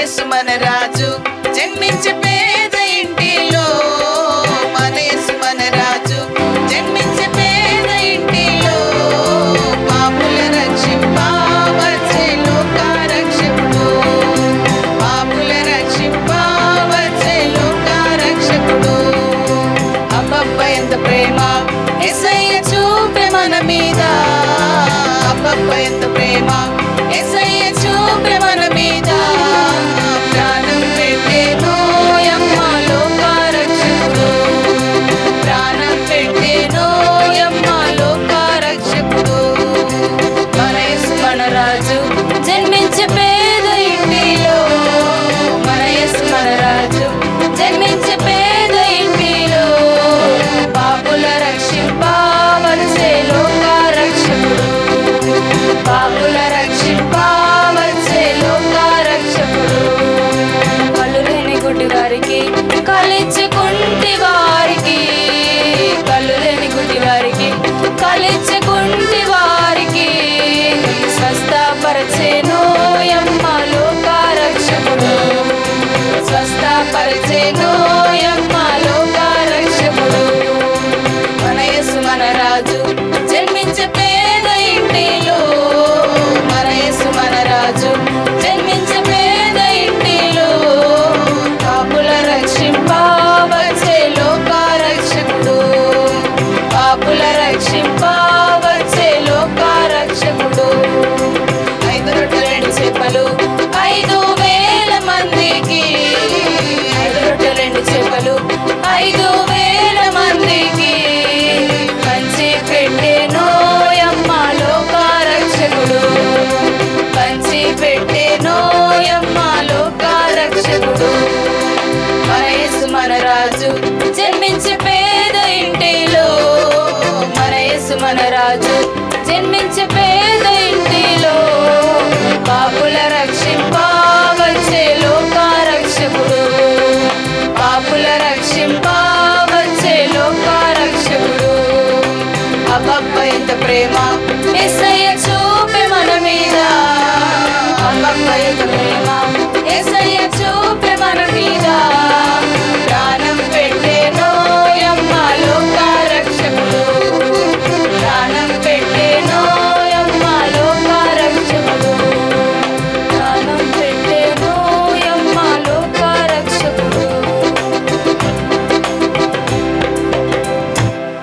యేసు మన రాజు జన్మించే పేద ఇంటిలో, మన యేసు మన రాజు జన్మించే పేద ఇంటిలో, పాపుల రక్షింపవచ్చే లోక రక్షకుడు, పాపుల రక్షింపవచ్చే లోక రక్షకుడు. అబ్బబ్బ ఎంత ప్రేమ యేసయ్య చూపే మన మీద, అబ్బబ్బ ఎంత ప్రేమ యేసయ్య చూపే మన మీద, ప్రాణం పెట్టెను యమ్మ లోక రక్షకుడు, ప్రాణం పెట్టెను యమ్మ లోక రక్షకుడు. మన యేసు మన రాజు జన్మించే పేద ఇంటిలో, మన యేసు మన రాజు జన్మించే పేద ఇంటిలో, పాపుల రక్షింపవచ్చే లోక రక్షకుడు, పాపుల రక్షింపవచ్చే లోక రక్షకుడు. కళ్ళు లేని గుడ్డి వారికి కలిచ్చే కుంటి వారికి, కళ్ళు లేని గుడ్డి వారికి కలిచ్చే కుంటి వారికి, స్వస్థపరచెను యమ్మ లోక రక్షకుడు, స్వస్థపరచెను యమ్మ లోక రక్షకుడు. మన యేసు మన రాజు జన్మించే పేద ఇంటిలో, మన యేసు మన రాజు జన్మించే పేద ఇంటిలో, పాపుల రక్షింపవచ్చే లోక రక్షకుడు, పాపుల రక్షింపవచ్చే లోక రక్షకుడు. 5 రొట్టెలు 2 చేపలు 5,000 మందికి, 5 రొట్టెలు 2 చేపలు 5,000 మందికి పంచి పెట్టెను యమ్మ లోక రక్షకుడు, పంచి పెట్టెను యమ్మ లోక రక్షకుడు. మన యేసు మన రాజు జన్మించే పేద ఇంటిలో, మన యేసు మన రాజు జన్మించే పేద ఇంటిలో, పాపుల రక్షింపవచ్చే లోక రక్షకుడు, పాపుల రక్షింపవచ్చే లోక రక్షకుడు. అబ్బబ్బ ఎంత ప్రేమ యేసయ్య చూపే మన మీద, అబ్బబ్బ ఎంత ప్రేమ యేసయ్య చూపే మన మీద.